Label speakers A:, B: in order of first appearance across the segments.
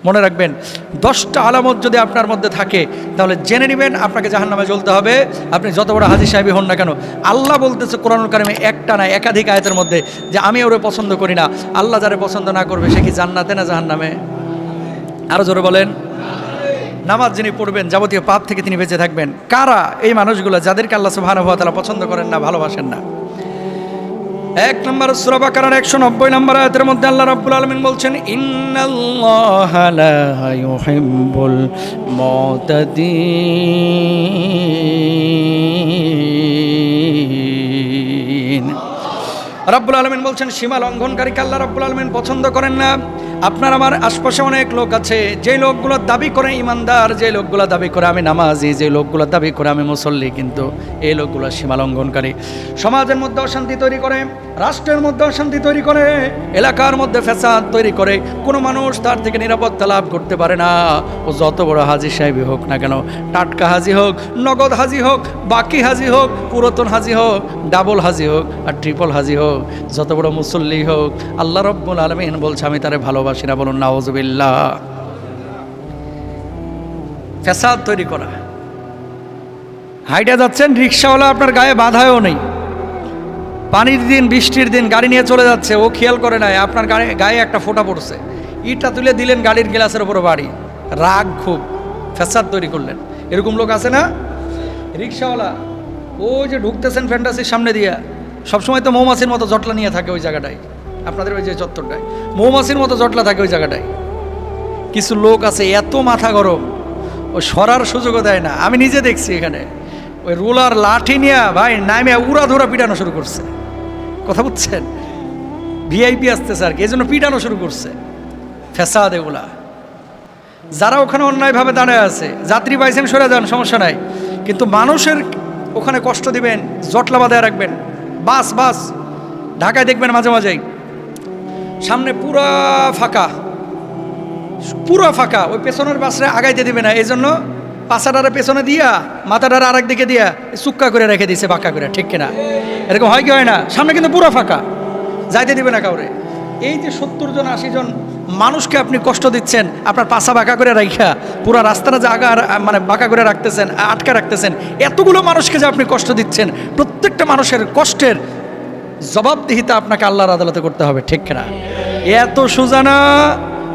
A: মনে রাখবেন 10টা আলামত যদি আপনার মধ্যে থাকে তাহলে জেনে নেবেন আপনাকে জাহান্নামে জ্বলতে হবে, আপনি যত বড় হাজী সাহেবই হন না কেন। আল্লাহ বলতেছে কোরআনুল কারিমে একটা না একাধিক আয়াতের মধ্যে যে আমি ওরে পছন্দ করি না। আল্লাহ যারে পছন্দ না করবে সে কি জান্নাতে না জাহান্নামে? আরো জোরে বলেন। নামাজ যিনি পড়বেন যাবতীয় পাপ থেকে তিনি বেঁচে থাকবেন। কারা এই মানুষগুলো যাদেরকে আল্লাহ সুবহানাহু ওয়া তাআলা পছন্দ করেন না, ভালোবাসেন না? 1 নম্বর সূরা বাকারার 190 নম্বর আয়াতের মধ্যে আল্লাহ রাব্বুল আলামিন বলছেন, ইন্নাল্লাহা লা ইউহিব্বুল মুতাদিন। রাব্বুল আলামিন বলছেন সীমা লঙ্ঘনকারীকে আল্লাহ রাব্বুল আলামিন পছন্দ করেন না। আপনার আমার আশপাশে অনেক লোক আছে যে লোকগুলো দাবি করে ইমানদার, যে লোকগুলো দাবি করে আমি নামাজি, যে লোকগুলো দাবি করে আমি মুসল্লি, কিন্তু এই লোকগুলো সীমা লঙ্ঘনকারী। সমাজের মধ্যে অশান্তি তৈরি করে, রাষ্ট্রের মধ্যে অশান্তি তৈরি করে, এলাকার মধ্যে ফ্যাসাদ তৈরি করে। কোনো মানুষ তার থেকে নিরাপত্তা লাভ করতে পারে না। ও যত বড় হাজী সাহেবই হোক না কেন, টাটকা হাজী হোক, নগদ হাজী হোক, বাকি হাজী হোক, পুরাতন হাজী হোক, ডাবল হাজী হোক আর ট্রিপল হাজী হোক, যত বড় মুসল্লি হোক, আল্লাহ রাব্বুল আলামিন বলছে আমি তারে ভালোবাসি না। বলুন নাউজুবিল্লাহ। ফ্যাসাদ তৈরি করা। হাইটা যাচ্ছেন, রিক্সাওয়ালা আপনার গায়ে বাধায়ও নেই, পানির দিন বৃষ্টির দিন গাড়ি নিয়ে চলে যাচ্ছে, ও খেয়াল করে নাই আপনার গায়ে একটা ফোঁটা পড়ছে, ইটটা তুলে দিলেন গাড়ির গ্লাসের উপরে বাড়ি, রাগ খুব, ফ্যাসাদ তৈরি করলেন। এরকম লোক আছে না? রিক্সাওয়ালা ও যে ঢুকতেছেন ফ্যান্টাসির সামনে দিয়া, সবসময় তো মৌমাছির মতো জটলা নিয়ে থাকে ওই জায়গাটায়, আপনাদের ওই যে চত্বরটায় মৌমাছির মতো জটলা থাকে ওই জায়গাটায়। কিছু লোক আছে এত মাথা গরম, ও সরার সুযোগও দেয় না। আমি নিজে দেখছি এখানে ওই রুলার লাঠি নিয়ে ভাই নামে উড়া ধরা পিটানো শুরু করছে। কথা বুঝছেন? ভিআইপি আসতেছে আর কি, এই জন্য পিটানো শুরু করছে। ফ্যাসাদ এগুলা। যারা ওখানে অন্যায়ভাবে দাঁড়ায় আছে, যাত্রী পাইছেন সরে যান, সমস্যা নাই, কিন্তু মানুষের ওখানে কষ্ট দিবেন, জটলা বাঁধায় রাখবেন। বাস ঢাকায় দেখবেন মাঝে মাঝেই সামনে পুরা ফাঁকা, ওই পেছনের বাসরে আগাইতে দিবে না, এই জন্য পাছাটারে পেছনে দিয়া মাথাটারে আরেক দিকে দিয়া চুক্কা করে রেখে দিছে, বাঁকা করে। ঠিক কিনা? এরকম হয় কি হয় না? সামনে কিন্তু পুরো ফাঁকা, যাইতে দিবে না কাউরে। এই যে 70 জন 80 জন মানুষকে আপনি কষ্ট দিচ্ছেন, আপনার পাছা বাঁকা করে রাখা, পুরো রাস্তাটা যে মানে বাঁকা করে রাখতেছেন, আটকা রাখতেছেন, এতগুলো মানুষকে যে আপনি কষ্ট দিচ্ছেন, প্রত্যেকটা মানুষের কষ্টের জবাবদিহিতা আপনাকে আল্লাহর আদালতে করতে হবে। ঠিক কিনা? এত সোজা না।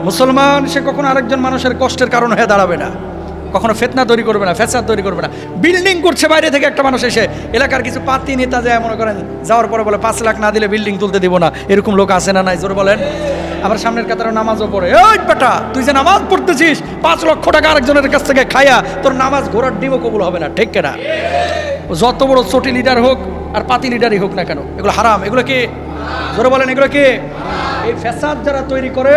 A: মুসলমান সে কখনো আরেকজন মানুষের কষ্টের কারণ হয়ে দাঁড়াবে না, কখনো ফিতনা তৈরি করবে না, ফ্যাসাদ তৈরি করবে না। বিল্ডিং করছে বাইরে থেকে একটা মানুষ এসে, এলাকার কিছু পাতি নেতা যায় মনে করেন, যাওয়ার পরে বলে 5 লাখ না দিলে বিল্ডিং তুলতে দিব না। এরকম লোক আছে না নাই? জোরে বলেন। আবার সামনের কাতারে নামাজও পড়ে। ওই বেটা, তুই যে নামাজ পড়তেছিস 5 লক্ষ টাকা আরেকজনের কাছ থেকে খায়া তোর নামাজ ঘোরার ডিমও কবুল হবে না। ঠিক কিনা? যত বড় চটি লিডার হোক আর পাতি লিডারই হোক না কেন, এগুলো হারাম। এগুলো কি? জোরে বলেন, এগুলো কি? এই ফ্যাসাদ যারা তৈরি করে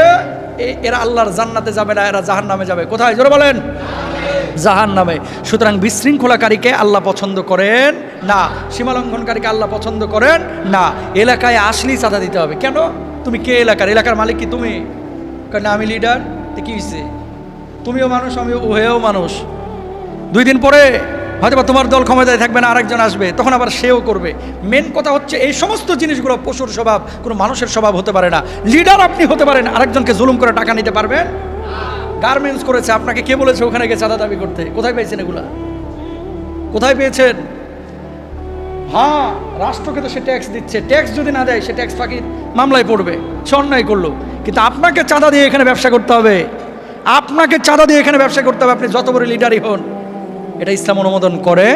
A: এরা আল্লাহর জান্নাতে যাবে না, এরা জাহান্নামে যাবে। কোথায়? জোরে বলেন, জাহান্নামে। সুতরাং বিশৃঙ্খলাকারীকে আল্লাহ পছন্দ করেন না, সীমালঙ্ঘনকারীকে আল্লাহ পছন্দ করেন না। এলাকায় আসলেই চাঁদা দিতে হবে। কেন? তুমি কে? এলাকার মালিক কি তুমি? না আমি লিডার। কি হয়েছে? তুমিও মানুষ, আমিও, ওহেও মানুষ। 2 দিন পরে হয়তো বা তোমার দল ক্ষমতায় থাকবে না, আরেকজন আসবে, তখন আবার সেও করবে। মেন কথা হচ্ছে এই সমস্ত জিনিসগুলো পশুর স্বভাব, কোনো মানুষের স্বভাব হতে পারে না। লিডার আপনি হতে পারেন, আরেকজনকে জুলুম করে টাকা নিতে পারবেন? গার্মেন্টস করেছে, আপনাকে কে বলেছে ওখানে গিয়ে চাঁদা দাবি করতে? কোথায় পেয়েছেন এগুলা? কোথায় পেয়েছেন? হ্যাঁ, রাষ্ট্রকে তো সে ট্যাক্স দিচ্ছে, ট্যাক্স যদি না দেয় সে ট্যাক্স ফাঁকি মামলায় পড়বে, সে অন্যায় করলো। কিন্তু আপনাকে চাঁদা দিয়ে এখানে ব্যবসা করতে হবে, আপনাকে চাঁদা দিয়ে এখানে ব্যবসা করতে হবে, আপনি যত বড় লিডারই হন। এটা ইসলাম অনুমোদন করে।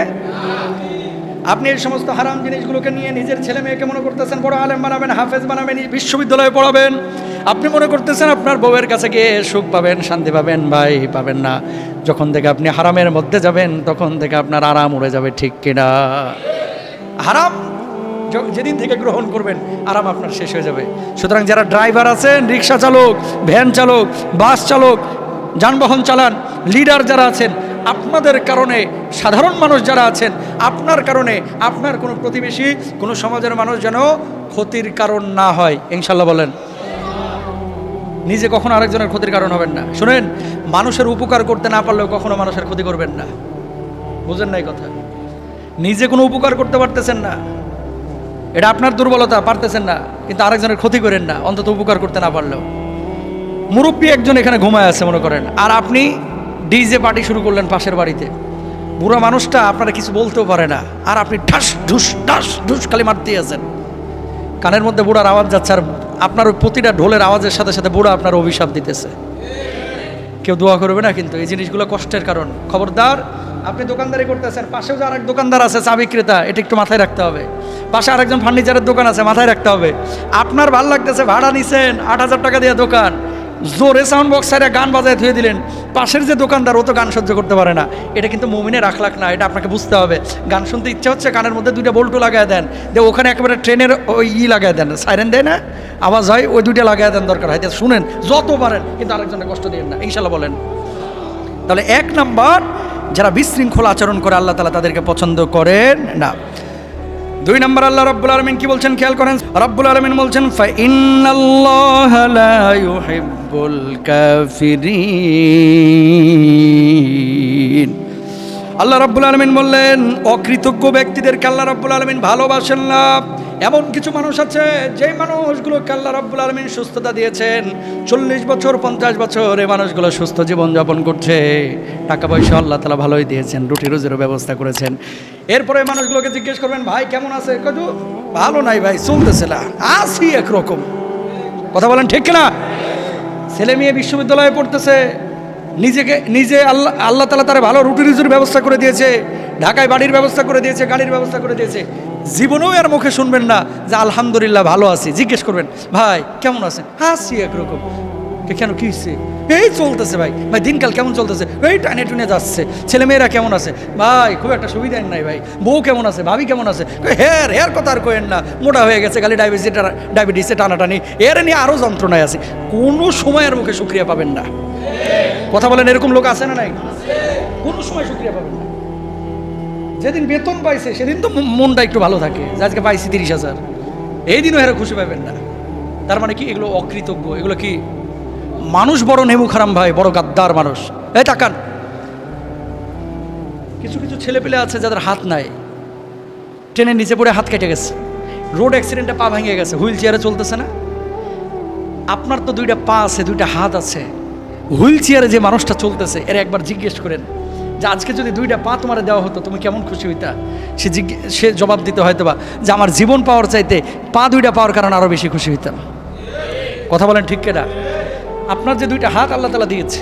A: আপনি এই সমস্ত হারাম জিনিসগুলোকে নিয়ে নিজের ছেলে মেয়েকে মনে করতেছেন বড় আলেম বানাবেন, হাফেজ বানাবেন, বিশ্ববিদ্যালয়ে পড়াবেন। আপনি মনে করতেছেন আপনার বউয়ের কাছে গিয়ে সুখ পাবেন, শান্তি পাবেন। ভাই, পাবেন না। যখন থেকে আপনি হারামের মধ্যে যাবেন তখন থেকে আপনার আরাম উড়ে যাবে। ঠিক কিনা? হারাম যেদিন থেকে গ্রহণ করবেন আরাম আপনার শেষ হয়ে যাবে। সুতরাং যারা ড্রাইভার আছেন, রিক্সা চালক, ভ্যান চালক, বাস চালক, যানবাহন চালান, লিডার যারা আছেন, আপনাদের কারণে সাধারণ মানুষ যারা আছেন, আপনার কারণে আপনার কোনো প্রতিবেশী, কোনো সমাজের মানুষ যেন ক্ষতির কারণ না হয়। ইনশাল্লাহ বলেন। নিজে কখনো আরেকজনের ক্ষতির কারণ হবেন না। শুনেন, মানুষের উপকার করতে না পারলেও কখনো মানুষের ক্ষতি করবেন না। বুঝেন নাই কথা? নিজে কোনো উপকার করতে পারতেছেন না, এটা আপনার দুর্বলতা, পারতেছেন না, কিন্তু আরেকজনের ক্ষতি করেন না, অন্তত উপকার করতে না পারলেও। মুরব্বী একজন এখানে ঘুমায় আছে মনে করেন, আর আপনি ডিজে পার্টি শুরু করলেন পাশের বাড়িতে। বুড়া মানুষটা আপনারা কিছু বলতেও পারে না, আর আপনি ঠাস ঢুস খালি মারতেই আছেন। কানের মধ্যে বুড়ার আওয়াজ যাচ্ছে, আর আপনার ওই প্রতিটা ঢোলের আওয়াজের সাথে সাথে বুড়া আপনার অভিশাপ দিতেছে। কেউ দোয়া করবে না কিন্তু, এই জিনিসগুলো কষ্টের কারণ। খবরদার, আপনি দোকানদারি করতেছেন, পাশেও যে আরেক দোকানদার আছে চা বিক্রেতা, এটা একটু মাথায় রাখতে হবে। পাশে আরেকজন ফার্নিচারের দোকান আছে, মাথায় রাখতে হবে। আপনার ভাল লাগতেছে, ভাড়া নিছেন 8,000 টাকা দিয়ে দোকান, জোরে সাউন্ড বক্স ছাড়া গান বাজায় ধুয়ে দিলেন। পাশের যে দোকানদার, ও তো গান সহ্য করতে পারে না। এটা কিন্তু মুমিনের আখলাক না, এটা আপনাকে বুঝতে হবে। গান শুনতে ইচ্ছা হচ্ছে, কানের মধ্যে 2টা বল্টু লাগায় দেন, দিয়ে ওখানে একেবারে ট্রেনের ওই লাগায় দেন, সাইরেন দেয় না, আওয়াজ হয়, ওই 2টা লাগায় দেন, দরকার হয় শুনেন যত পারেন, কিন্তু আরেকজনের কষ্ট দিন না, ইনশাল্লাহ বলেন। তাহলে 1 নাম্বার, যারা বিশৃঙ্খলা আচরণ করে আল্লাহ তাআলা তাদেরকে পছন্দ করেন না। 2 নাম্বার, আল্লাহ রাব্বুল আলামিন কি বলছেন খেয়াল করেন। রাব্বুল আলামিন বলছেন, ফা ইন্নাল্লাহা লা ইউহিব্বুল কাফিরিন। আল্লাহ রাব্বুল আলামিন বললেন, অকৃতজ্ঞ ব্যক্তিদেরকে আল্লাহ রাব্বুল আলামিন ভালোবাসেন না। এমন কিছু মানুষ আছে, যেই মানুষগুলোকে আল্লাহ রাব্বুল আলামিন সুস্থতা দিয়েছেন, 40 বছর 50 বছর এই মানুষগুলো সুস্থ জীবনযাপন করছে, টাকা পয়সা আল্লাহ তাআলা ভালোই দিয়েছেন, রুটি রুজিরও ব্যবস্থা করেছেন। এরপরে মানুষগুলোকে জিজ্ঞেস করবেন, ভাই কেমন আছে? কত ভালো নাই ভাই, চলতেছে না, আছি একরকম। কথা বলেন ঠিক কিনা? ছেলে মেয়ে বিশ্ববিদ্যালয়ে পড়তেছে, নিজে আল্লাহ তাআলা তারা ভালো রুটি রুজির ব্যবস্থা করে দিয়েছে, ঢাকায় বাড়ির ব্যবস্থা করে দিয়েছে, গাড়ির ব্যবস্থা করে দিয়েছে। জীবনেও এর মুখে শুনবেন না যে আলহামদুলিল্লাহ ভালো আছি। জিজ্ঞেস করবেন, ভাই কেমন আছেন? আছি একরকম। কেন, কি হচ্ছে? এই চলতেছে ভাই। ভাই দিনকাল কেমন চলতেছে? এই টানে টুনে যাচ্ছে। ছেলেমেয়েরা কেমন আছে? ভাই খুব একটা সুবিধা নাই ভাই। বউ কেমন আছে? ভাবি কেমন আছে? হের কথা আর কোয়েন না, মোটা হয়ে গেছে, খালি ডায়াবেটিসে টানাটানি, এর নিয়ে আরও যন্ত্রণায় আছে। কোনো সময়ের মুখে শুকরিয়া পাবেন না। কথা বলেন, এরকম লোক আছে না নাই? কোনো সময় শুকরিয়া পাবেন না। যেদিন বেতন পাইছে সেদিন তো মনটা একটু ভালো থাকে, যে আজকে পাইছি 30,000, এই দিনও এরা খুশি পাবেন না। তার মানে কি? এগুলো অকৃতজ্ঞ। এগুলো কি মানুষ? বড় নেমু খারাম ভাই, বড় গাদ্দার মানুষ। এই তাকান, কিছু কিছু ছেলে পেলে আছে যাদের হাত নাই, ট্রেনের নিচে পড়ে হাত কেটে গেছে, রোড অ্যাক্সিডেন্টে পা ভেঙে গেছে, হুইল চেয়ারে চলতেছে না। আপনার তো 2টা পা আছে, 2টা হাত আছে, হুইল চেয়ারে যে মানুষটা চলতেছে, এর একবার জিজ্ঞেস করেন যে আজকে যদি 2টা পা তোমার দেওয়া হতো তুমি কেমন খুশি হইতা? সে জবাব দিতে হয়তো বা যে আমার জীবন পাওয়ার চাইতে পা 2টা পাওয়ার কারণে আরও বেশি খুশি হইতাম। কথা বলেন ঠিক কিনা? আপনার যে 2টা হাত আল্লাহ তাআলা দিয়েছে,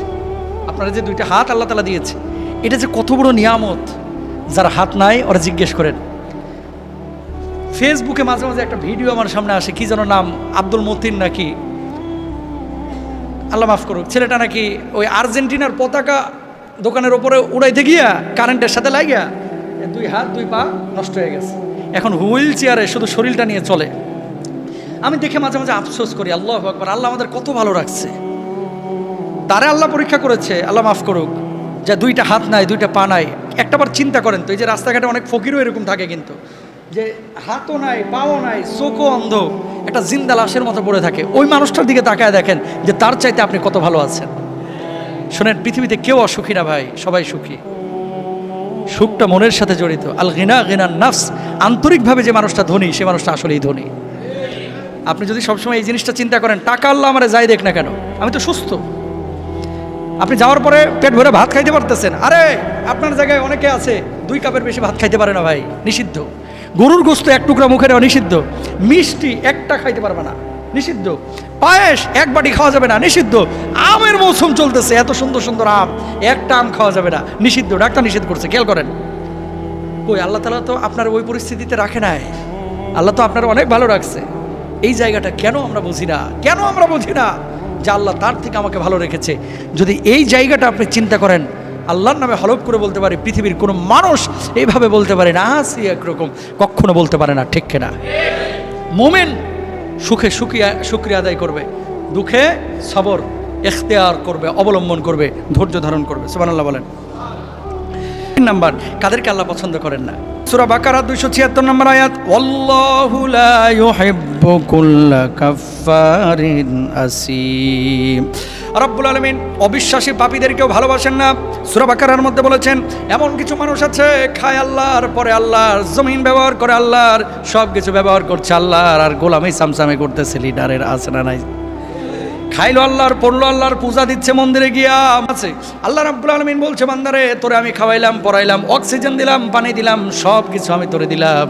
A: আপনার যে 2টা হাত আল্লাহ তাআলা দিয়েছে, এটা যে কত বড় নিয়ামত। যারা হাত নাই ওরা জিজ্ঞেস করেন। ফেসবুকে মাঝে মাঝে একটা ভিডিও আমার সামনে আসে, কি যেন নাম, আব্দুল মতিন নাকি, আল্লাহ মাফ করুক, ছেলেটা নাকি ওই আর্জেন্টিনার পতাকা দোকানের ওপরে উড়াইতে গিয়া কারেন্টের সাথে লাগিয়া 2 হাত 2 পা নষ্ট হয়ে গেছে। এখন হুইল চেয়ারে শুধু শরীরটা নিয়ে চলে। আমি দেখে মাঝে মাঝে আফসোস করি, আল্লাহু আকবার, আল্লাহ আমাদের কত ভালো রাখছে। তারে আল্লাহ পরীক্ষা করেছে, আল্লাহ মাফ করুক, যে 2টা হাত নাই, 2টা পা নাই। একটাবার চিন্তা করেন তো, এই যে রাস্তাঘাটে অনেক ফকিরও এরকম থাকে কিন্তু, যে হাতও নাই, পাও নাই, চোখও অন্ধ, একটা জিন্দা লাশের মতো পড়ে থাকে। ওই মানুষটার দিকে তাকায় দেখেন যে তার চাইতে আপনি কত ভালো আছেন। শোনেন, পৃথিবীতে কেউ অসুখী না ভাই, সবাই সুখী। সুখটা মনের সাথে জড়িত। আল গিনা গিনান নাফস, আন্তরিকভাবে যে মানুষটা ধনী, সে মানুষটা আসলেই ধনী। আপনি যদি সবসময় এই জিনিসটা চিন্তা করেন, টাকা আল্লাহ আমারে যাই দেখ না কেন, আমি তো সুস্থ। আপনি যাওয়ার পরে পেট ভরে ভাত খাইতে পারতেছেন। আরে আপনার জায়গায় অনেকে আছে 2 কাপের বেশি ভাত খাইতে পারে না ভাই, নিষিদ্ধ। গরুর গোস্ত 1 টুকরা মুখে নেওয়া নিষিদ্ধ। মিষ্টি একটা খাইতে পারবে না, নিষিদ্ধ। পায়েস 1 বাটি খাওয়া যাবে না, নিষিদ্ধ। আমের মৌসুম চলতেছে, এত সুন্দর সুন্দর আম, একটা আম খাওয়া যাবে না, নিষিদ্ধ। ডাক্তার নিষেধ করছে, খেয়াল করেন। কই, আল্লাহ তাআলা তো আপনার ওই পরিস্থিতিতে রাখে নাই। আল্লাহ তো আপনার অনেক ভালো রাখছে। এই জায়গাটা কেন আমরা বুঝি না? কেন আমরা বুঝি না যে আল্লাহ তার থেকে আমাকে ভালো রেখেছে? যদি এই জায়গাটা আপনি চিন্তা করেন, আল্লাহর নামে হলফ করে বলতে পারি, পৃথিবীর কোনো মানুষ এইভাবে বলতে পারে না আসি একরকম, কখনো বলতে পারে না, ঠিক কিনা? মুমিন সুখে শুকরিয়া আদায় করবে, দুঃখে সবর ইখতিয়ার করবে, অবলম্বন করবে, ধৈর্য ধারণ করবে। সুবহানাল্লাহ বলেন। 3 নাম্বার, কাদেরকে আল্লাহ পছন্দ করেন না? সূরা বাকারা 276 নম্বর আয়াত, ওয়াল্লাহু লা ইউহিব্বু কুল্লা কাফফারিন আসীম। রব্বুল আলামিন অবিশ্বাসী পাপীদেরকেও ভালোবাসেন না। সূরা বাকারার মধ্যে বলেছেন, এমন কিছু মানুষ আছে খায় আল্লাহর, পরে আল্লাহর জমিন ব্যবহার করে, আল্লাহর সব কিছু ব্যবহার করছে আল্লাহর, আর গোলামি সামসামে করতেছে লিডারের। আছে না নাই? খাইলো আল্লাহর, পড়লো আল্লাহর, পূজা দিচ্ছে মন্দিরে গিয়া আছে। আল্লাহ রাব্বুল আলামিন বলছে, বান্দারে তোরে আমি খাওয়াইলাম, পড়াইলাম, অক্সিজেন দিলাম, পানি দিলাম, সব কিছু আমি তোরে দিলাম,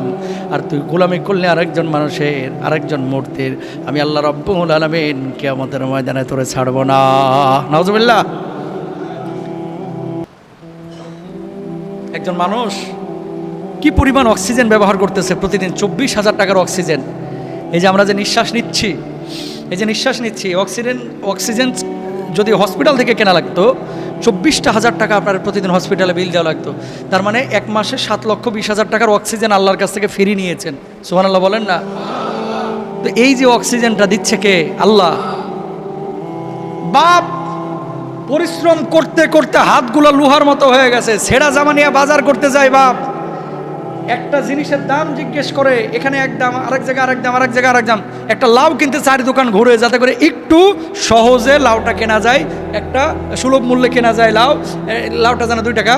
A: আর তুই গোলামি করলে আরেকজন মানুষের, আরেকজন মূর্তির, আমি আল্লাহ রাব্বুল আলামিন কিয়ামতের ময়দানে তোরে ছাড়বো না। নাউজুবিল্লাহ। একজন মানুষ কি পরিমাণ অক্সিজেন ব্যবহার করতেছে প্রতিদিন, 24,000 টাকার অক্সিজেন। এই যে আমরা যে নিঃশ্বাস নিচ্ছি, এই যে নিঃশ্বাস নিচ্ছি, অক্সিজেন যদি হসপিটাল থেকে কেনা লাগতো 24,000 টাকা আপনার প্রতিদিন হসপিটালে বিল দেওয়া লাগতো। তার মানে এক মাসে 7,20,000 টাকার অক্সিজেন আল্লাহর কাছ থেকে ফ্রি নিয়েছেন। সুবহানাল্লাহ বলেন না? তো এই যে অক্সিজেনটা দিচ্ছে কে? আল্লাহ। বাপ পরিশ্রম করতে করতে হাতগুলো লোহার মতো হয়ে গেছে, ছেঁড়া জামা নিয়ে বাজার করতে যায় বাপ, একটা জিনিসের দাম জিজ্ঞেস করে, এখানে এক দাম, আরেক জায়গায় আরেক দাম, আরেক জায়গায় আরেক দাম। একটা লাউ কিনতে 4 দোকান ঘুরে, যাতে করে একটু সহজে লাউটা কেনা যায়, একটা সুলভ মূল্যে কেনা যায় লাউটা যেন 2 টাকা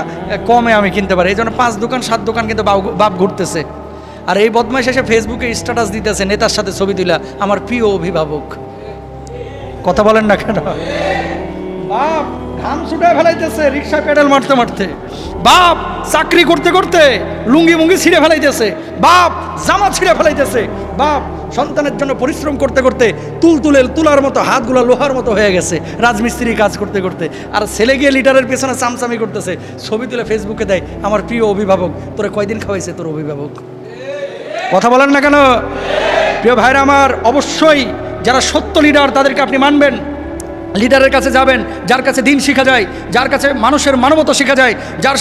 A: কমে আমি কিনতে পারি। এই জন্য 5 দোকান 7 দোকান কিন্তু বাপ ঘুরতেছে। আর এই বদমাইশ এসে ফেসবুকে স্ট্যাটাস দিতেছে নেতার সাথে ছবি তুলা, আমার প্রিয় অভিভাবক। কথা বলেন না কেন? বাপ ঘাম ছুটায় ফেলাইতেছে রিক্সা পেডাল মারতে মারতে, বাপ চাকরি করতে করতে লুঙ্গি মুঙ্গি ছিঁড়ে ফেলাইতেছে, বাপ জামা ছিঁড়ে ফেলাইতেছে, বাপ সন্তানের জন্য পরিশ্রম করতে করতে তুলার মতো হাতগুলো লোহার মতো হয়ে গেছে রাজমিস্ত্রি কাজ করতে করতে। আর ছেলে গিয়ে লিটারের পেছনে চামচামি করতেছে, ছবি তুলে ফেসবুকে দেয়, আমার প্রিয় অভিভাবক। তোরে কয়দিন খাওয়াইছে তোর অভিভাবক? কথা বলেন না কেন? প্রিয় ভাইরা আমার, অবশ্যই যারা সত্য লিডার তাদেরকে আপনি মানবেন। লিডারের কাছে যাবেন যার কাছে দিন শেখা যায়, যার কাছে মানুষের মানবতা শেখা যায়, যার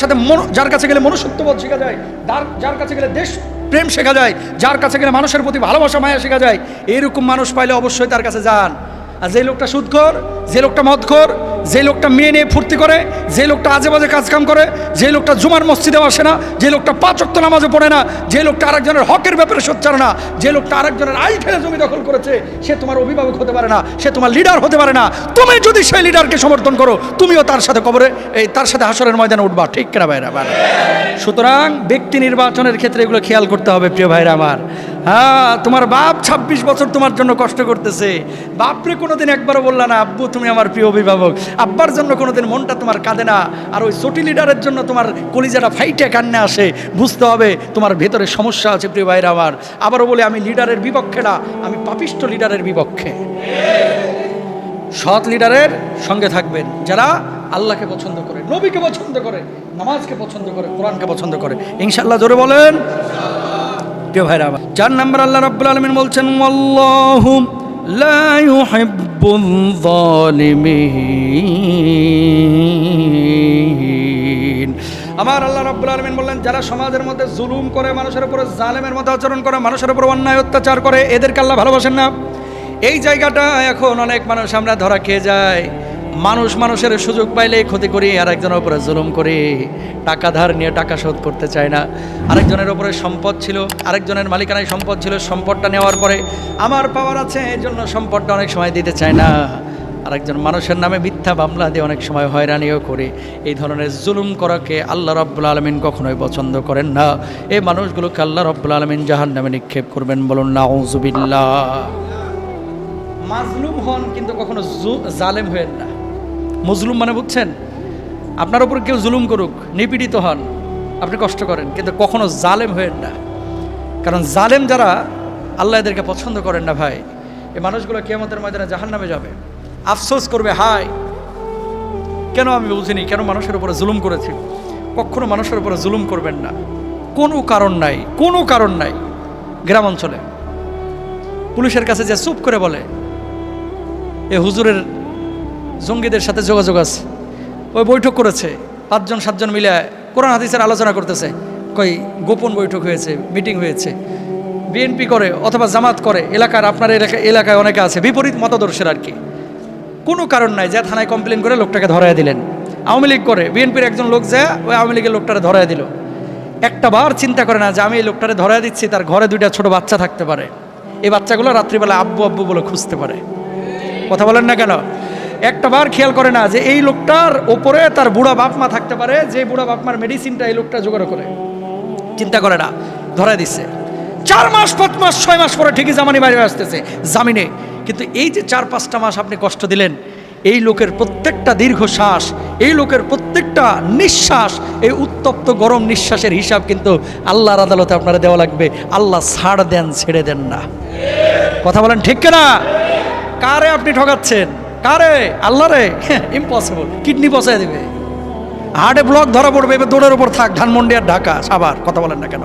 A: কাছে গেলে মনুষ্যত্ববোধ শেখা যায়, যার কাছে গেলে দেশ প্রেম শেখা যায়, যার কাছে গেলে মানুষের প্রতি ভালোবাসা মায়া শেখা যায়। এইরকম মানুষ পাইলে অবশ্যই তার কাছে যান। আর যে লোকটা সুদখোর, যে লোকটা মদখোর, যে লোকটা মেয়ে নিয়ে ফুর্তি করে, যে লোকটা আজে বাজে কাজকাম করে, যে লোকটা জুমার মসজিদে আসে না, যে লোকটা 5 ওয়াক্ত নামাজও পড়ে না, যে লোকটা আরেকজনের হকের ব্যাপারে সোচ্চার না, যে লোকটা আরেকজনের আই খেলে জমি দখল করেছে, সে তোমার অভিভাবক হতে পারে না, সে তোমার লিডার হতে পারে না। তুমি যদি সেই লিডারকে সমর্থন করো, তুমিও তার সাথে তার সাথে হাসরের ময়দানে উঠবা। ঠিক কিনা ভাইরা আমার? সুতরাং ব্যক্তি নির্বাচনের ক্ষেত্রে এগুলো খেয়াল করতে হবে প্রিয় ভাইরা আমার। হ্যাঁ, তোমার বাপ 26 বছর তোমার জন্য কষ্ট করতেছে, বাপরে কোনোদিন একবারও বললা না আব্বু তুমি আমার প্রিয় অভিভাবক, আব্বার জন্য কোনোদিন মনটা তোমার কাঁদে না, আর ওই ছোটি লিডারের জন্য তোমার কলিজাটা ফাইটে কান্নে আসে, বুঝতে হবে তোমার ভেতরে সমস্যা আছে প্রিয় ভাইরা আমার। আবারও বলে, আমি লিডারের বিপক্ষে না, আমি পাপিষ্ঠ লিডারের বিপক্ষে। সৎ লিডারের সঙ্গে থাকবেন যারা আল্লাহকে পছন্দ করে, নবীকে পছন্দ করে, নামাজকে পছন্দ করে, কোরআনকে পছন্দ করে। ইনশাআল্লাহ জোরে বলেন। প্রিয় ভাইরা আমার, 4 নম্বর আল্লাহ রাব্বুল আলামিন বলছেন, আল্লাহু লা ইউহিব্বুল যালিমিন। আমার আল্লাহ রাব্বুল আলামিন বললেন, যারা সমাজের মধ্যে জুলুম করে, মানুষের উপরে জালেমের মতো আচরণ করে, মানুষের উপর অন্যায় অত্যাচার করে, এদেরকে আল্লাহ ভালোবাসেন না। এই জায়গাটা এখন অনেক মানুষ আমরা ধরা খেয়ে যায়। মানুষের সুযোগ পাইলে ক্ষতি করি, আরেকজনের উপরে জুলুম করি, টাকা ধার নিয়ে টাকা শোধ করতে চায় না। আরেকজনের উপরে সম্পদ ছিল, আরেকজনের মালিকানায় সম্পদ ছিল, সম্পদটা নেওয়ার পরে আমার পাওয়ার আছে এই জন্য সম্পদটা অনেক সময় দিতে চায় না। আরেকজন মানুষের নামে মিথ্যা মামলা দিয়ে অনেক সময় হয়রানিও করে। এই ধরনের জুলুম করাকে আল্লাহ রাব্বুল আলামিন কখনোই পছন্দ করেন না। এই মানুষগুলোকে আল্লাহ রাব্বুল আলামিন জাহান্নামে নিক্ষেপ করবেন। বলুন নাউযুবিল্লাহ। মাজলুম হন কিন্তু কখনো জালেম হয়েন না। মজলুম মানে বুঝছেন, আপনার উপর কেউ জুলুম করুক, নিপীড়িত হন, আপনি কষ্ট করেন, কিন্তু কখনো জালেম হয়েন না। কারণ জালেম যারা, আল্লাহ এদেরকে পছন্দ করেন না ভাই। এই মানুষগুলো কিয়ামতের ময়দানে জাহান্নামে যাবে, আফসোস করবে, হায় কেন আমি বুঝিনি, কেন মানুষের উপরে জুলুম করেছি। কখনো মানুষের উপরে জুলুম করবেন না, কোনো কারণ নাই, কোনো কারণ নাই। গ্রাম অঞ্চলে পুলিশের কাছে যে চুপ করে বলে এ হুজুরের জঙ্গিদের সাথে যোগাযোগ আছে, ওই বৈঠক করেছে, 5 জন 7 জন মিলে কোরআন হাদিসের আলোচনা করতেছে, কই গোপন বৈঠক হয়েছে, মিটিং হয়েছে, বিএনপি করে অথবা জামাত করে, এলাকার আপনার এলাকায় অনেকে আছে বিপরীত মতাদর্শের আর কি। কোনো কারণ নাই, যা থানায় কমপ্লেন করে লোকটাকে ধরায় দিলেন। আওয়ামী লীগ করে, বিএনপির একজন লোক যায় ওই আওয়ামী লীগের লোকটারে ধরায় দিল। একটা বার চিন্তা করে না যে আমি এই লোকটারে ধরায় দিচ্ছি, তার ঘরে 2টা ছোট বাচ্চা থাকতে পারে, এই বাচ্চাগুলো রাত্রিবেলা আব্বু আব্বু বলে খুঁজতে পারে। কথা বলেন না কেন? একটা বার খেয়াল করে না যে এই লোকটার ওপরে তার বুড়া বাপ মা থাকতে পারে, যে বুড়া বাপ মার মেডিসিনটা এই লোকটা জোগাড় করে, চিন্তা করে না, ধরায় দিচ্ছে। 4 মাস 5 মাস 6 মাস পরে ঠিকই জামানি বাইরে আসতেছে জামিনে। কিন্তু এই যে 4-5টা মাস আপনি কষ্ট দিলেন, এই লোকের প্রত্যেকটা দীর্ঘশ্বাস, এই লোকের প্রত্যেকটা নিঃশ্বাস, এই উত্তপ্ত গরম নিঃশ্বাসের হিসাব কিন্তু আল্লাহর আদালতে আপনারা দেওয়া লাগবে। আল্লাহ ছাড় দেন, ছেড়ে দেন না। কথা বলেন ঠিক কিনা? কারে আপনি ঠকাচ্ছেন? কারে? আল্লাহরে? ইম্পসিবল। কিডনি পচায় দেবে, হার্টে ব্লক ধরা পড়বে, এবার দৌড়ের উপর থাক, ধানমন্ডি আর ঢাকা সাভার। কথা বলেন না কেন?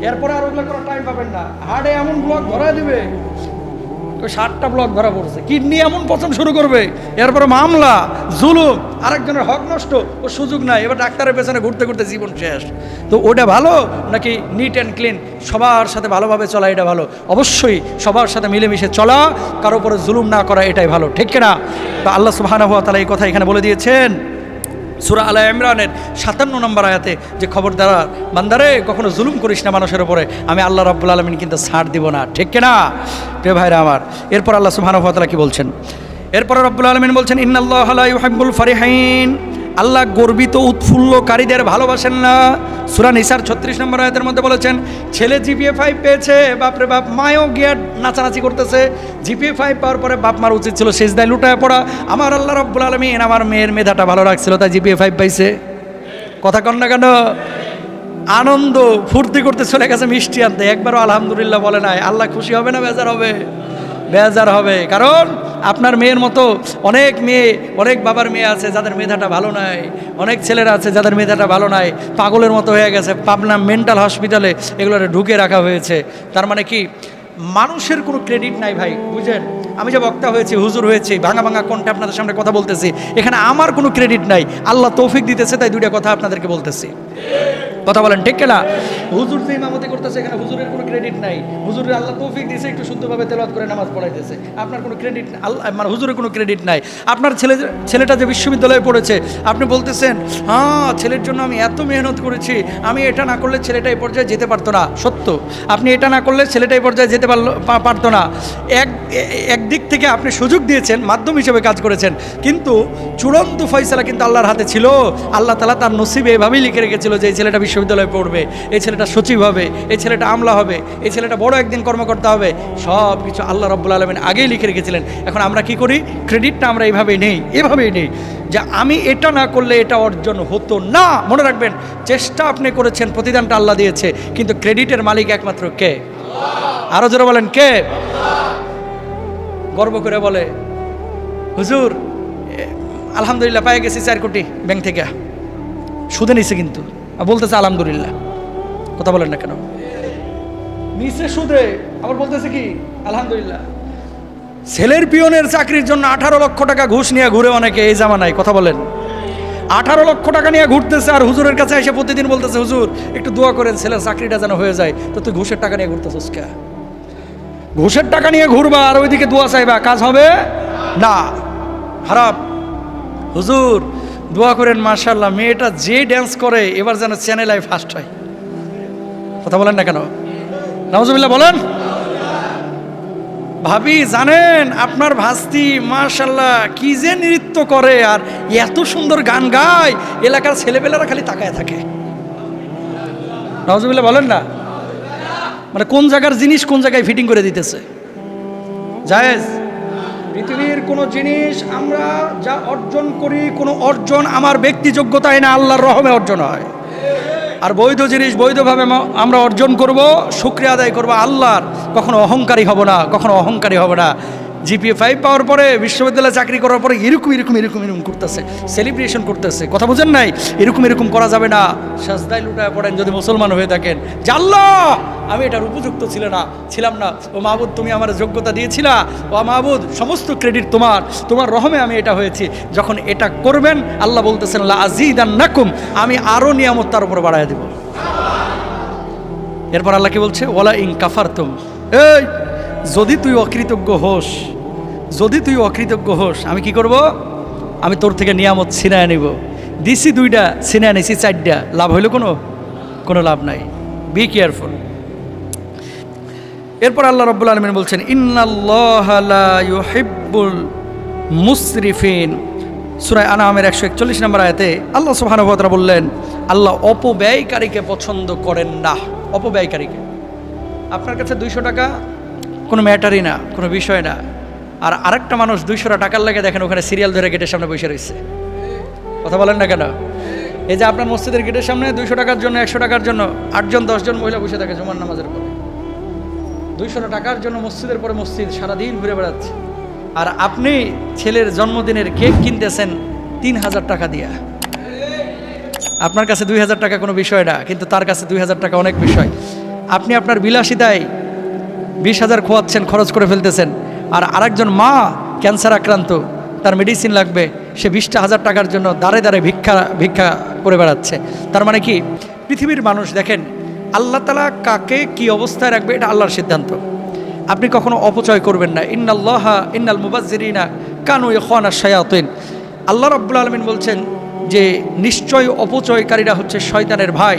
A: এরপরে আর ওগুলো করার টাইম পাবেন না। হার্টে এমন ব্লক ধরা দিবে, 7টা ব্লক ধরা পড়ছে, কিডনি এমন পচন শুরু করবে, এরপরে মামলা, জুলুম, আরেকজনের হক নষ্ট, ও সুযোগ নাই, এবার ডাক্তারের পেছনে ঘুরতে ঘুরতে জীবন শেষ। তো ওটা ভালো নাকি নিট অ্যান্ড ক্লিন, সবার সাথে ভালোভাবে চলা এটা ভালো? অবশ্যই সবার সাথে মিলেমিশে চলা, কারো উপরে জুলুম না করা, এটাই ভালো, ঠিক কিনা? তো আল্লাহ সুবহানাহু ওয়া তাআলা এই কথা এখানে বলে দিয়েছেন সূরা আলে ইমরানের 57 নম্বর আয়াতে, যে খবরদার বান্দারে কখনো জুলুম করিস না মানুষের উপরে, আমি আল্লাহ রাব্বুল আলামিন কিন্তু ছাড় দিব না, ঠিক কিনা প্রিয় ভাইরা আমার? এরপর আল্লাহ সুবহানাহু ওয়া তাআলা কি বলছেন? এরপর রাব্বুল আলামিন বলছেন, ইন্নাল্লাহা লা ইউহিব্বুল ফারিহিন, আল্লাহ গর্বিত উৎফুল্লকারীদের ভালোবাসেন না। সূরা নিসার 36 নম্বর আয়াতের মধ্যে বলেছেন, ছেলে জিপিএ 5 পেয়েছে, বাপরে বাপ, মায়ও গিয়ে নাচানাচি করতেছে। জিপিএ 5 পাওয়ার পরে বাপ মার উচিত ছিল সিজদায় লুটায় পড়া। আমার আল্লাহ রাব্বুল আলামিন আমার মেয়ের মেধাটা ভালো লাগছিল, তাই জিপিএ 5 পাইছে। কথা কন না কেন? আনন্দ ফুর্তি করতে চলে গেছে মিষ্টি আনতে, একবারও আলহামদুলিল্লাহ বলে নাই। আল্লাহ খুশি হবে না বেজার হবে? বেজার হবে। কারণ আপনার মেয়ের মতো অনেক মেয়ে, অনেক বাবার মেয়ে আছে যাদের মেধাটা ভালো নাই, অনেক ছেলেরা আছে যাদের মেধাটা ভালো নাই, পাগলের মতো হয়ে গেছে, পাবনা মেন্টাল হসপিটালে এগুলো ঢুকে রাখা হয়েছে। তার মানে কি, মানুষের কোনো ক্রেডিট নাই ভাই, বুঝেন? আমি যে বক্তা হয়েছি, হুজুর হয়েছি, ভাঙা ভাঙা কণ্ঠে আপনাদের সামনে কথা বলতেছি, এখানে আমার কোনো ক্রেডিট নাই, আল্লাহ তৌফিক দিতেছে, তাই দুইটা কথা আপনাদেরকে বলতেছি। কথা বলেন ঠিক কিনা? হুজুর যে ইমামতি করতেছে, এখানে হুজুরের কোনো ক্রেডিট নাই, হুজুরের আল্লাহ তৌফিক দিয়েছে, একটু শুদ্ধভাবে তেলাওয়াত করে নামাজ পড়াইতেছে, আপনার কোনো ক্রেডিট, আল্লাহ মানে হুজুরের কোনো ক্রেডিট নাই। আপনার ছেলেটা যে বিশ্ববিদ্যালয়ে পড়েছে, আপনি বলতেছেন, হ্যাঁ ছেলের জন্য আমি এত মেহনত করেছি, আমি এটা না করলে ছেলেটা এই পর্যায়ে যেতে পারতো না। সত্য, আপনি এটা না করলে ছেলেটা এই পর্যায়ে যেতে পারতো না। একদিক থেকে আপনি সুযোগ দিয়েছেন, মাধ্যম হিসেবে কাজ করেছেন, কিন্তু চূড়ান্ত ফয়সালা কিন্তু আল্লাহর হাতে ছিল। আল্লাহ তাআলা তার নসিবে এভাবেই লিখে রেখেছিল যে এই ছেলেটা বিশ্ববিদ্যালয়ে পড়বে, এই ছেলেটা সচিব হবে, এই ছেলেটা আমলা হবে, এই ছেলেটা বড় একদিন কর্মকর্তা হবে, সব কিছু আল্লাহ রাব্বুল আলামিন আগেই লিখে রেখেছিলেন। এখন আমরা কি করি? ক্রেডিটটা আমরা এভাবেই নেই যে আমি এটা না করলে এটা অর্জন হতো না। মনে রাখবেন, চেষ্টা আপনি করেছেন, প্রতিদানটা আল্লাহ দিয়েছে, কিন্তু ক্রেডিটের মালিক একমাত্র কে? আরো জোরে বলেন, কে? গর্ব করে বলে, হুজুর আলহামদুলিল্লাহ পেয়ে গেছি 4 কোটি ব্যাংক থেকে, সুদে নিছে, কিন্তু বলতেছে আলহামদুলিল্লাহ। কথা বলেন না কেন? নিচে সুদে, আবার বলতেছে কি আলহামদুলিল্লাহ। ছেলের পিয়নের চাকরির জন্য 18 লক্ষ টাকা ঘুষ নিয়ে ঘুরে অনেকে এই জামানায়। কথা বলেন, 18 লক্ষ টাকা নিয়ে ঘুরতেছে, আর হুজুরের কাছে এসে প্রতিদিন বলতেছে, হুজুর একটু দোয়া করেন ছেলের চাকরিটা যেন হয়ে যায়। তো তুই ঘুষের টাকা নিয়ে ঘুরতেছিস কে? ঘুষের টাকা নিয়ে ঘুরবা আর ওইদিকে দোয়া চাইবা, কাজ হবে না, খারাপ। হুজুর দোয়া করেন, মাশাআল্লাহ মেয়েটা যে ড্যান্স করে এবার যেন চ্যানেল আই ফার্স্ট হয়। কথা বলেন না কেন? নাউজুবিল্লাহ বলেন। ভাবি জানেন আপনার ভাস্তি মাশাআল্লাহ কি যে নৃত্য করে আর এত সুন্দর গান গায়, এলাকার ছেলেপেলেরা খালি তাকায় থাকে। নাউজুবিল্লাহ বলেন না? মানে কোন জায়গার জিনিস কোন জায়গায় ফিটিং করে দিতেছে। জায়েজ? পৃথিবীর কোনো জিনিস আমরা যা অর্জন করি, কোনো অর্জন আমার ব্যক্তি যোগ্যতায় না, আল্লাহর রহমে অর্জন হয়। আর বৈধ জিনিস বৈধভাবে আমরা অর্জন করব, শুকরিয়া আদায় করব আল্লাহর, কখনো অহংকারী হব না, কখনো অহংকারী হব না। জিপিএ 5 পাওয়ার পরে, বিশ্ববিদ্যালয়ে চাকরি করার পরে এরকম করতেছে, সেলিব্রেশন করতেছে। কথা বুঝেন নাই? এরকম করা যাবে না। সাজদায় লুটায় পড়েন যদি মুসলমান হয়ে থাকেন, যে আল্লাহ আমি এটার উপযুক্ত ছিলাম না, ও মাহবুদ তুমি আমার যোগ্যতা দিয়েছিলা, ও মাহবুদ সমস্ত ক্রেডিট তোমার রহমে আমি এটা হয়েছি। যখন এটা করবেন, আল্লাহ বলতেছেন লা আযীদান্নাকুম, আমি আরো নিয়ামত তার উপর বাড়ায় দেব। এরপর আল্লাহ কি বলছে? ওয়ালা ইন কাফারতুম, এই যদি তুই অকৃতজ্ঞ হোস, আমি কি করব? আমি তোর থেকে নিয়ামত ছিনায় নিব। দিছি 2টা, ছিনায় নিছি 4টা, লাভ হইল কোনো লাভ নাই। Be careful. এরপর আল্লাহ রাব্বুল আলামিন বলছেন, ইন্নাল্লাহা লা ইউহিব্বুল মুসরিফিন। সূরা আনআমের 141 নম্বর আয়াতে আল্লাহ সুবহানাহু ওয়া তাআলা বললেন, আল্লাহ অপব্যয়কারীকে পছন্দ করেন না। অপব্যয়কারীকে, আপনার কাছে 200 টাকা কোনো ম্যাটারই না, কোনো বিষয় না। আর আরেকটা মানুষ 200 টাকার লাগে দেখেন ওখানে সিরিয়াল ধরে গেটের সামনে বসে রয়েছে। কথা বলেন না কেন? এই যে আপনার মসজিদের গেটের সামনে 200 টাকার জন্য 100 টাকার জন্য 8জন 10জন মহিলা বসে থাকে জুমার নামাজের পরে। 200 টাকার জন্য মসজিদের পরে মসজিদ সারাদিন ঘুরে বেড়াচ্ছে। আর আপনি ছেলের জন্মদিনের কেক কিনতেছেন 3000 টাকা দিয়া। আপনার কাছে 2000 টাকা কোনো বিষয় না, কিন্তু তার কাছে 2000 টাকা অনেক বিষয়। আপনি আপনার বিলাসিতায় 20,000 খোয়াচ্ছেন, খরচ করে ফেলতেছেন। আর আরেকজন মা ক্যান্সার আক্রান্ত, তার মেডিসিন লাগবে, সে 20,000 টাকার জন্য দাঁড়ে দাঁড়ে ভিক্ষা করে বেড়াচ্ছে। তার মানে কি, পৃথিবীর মানুষ দেখেন আল্লাহ তাআলা কাকে কি অবস্থায় রাখবে এটা আল্লাহর সিদ্ধান্ত। আপনি কখনো অপচয় করবেন না। ইন্নাল মুবাজ্জিরিনা কানু ইখওয়ানাশ শায়াতিন। আল্লাহ রাব্বুল আলামিন বলছেন যে নিশ্চয় অপচয়কারীরা হচ্ছে শয়তানের ভাই।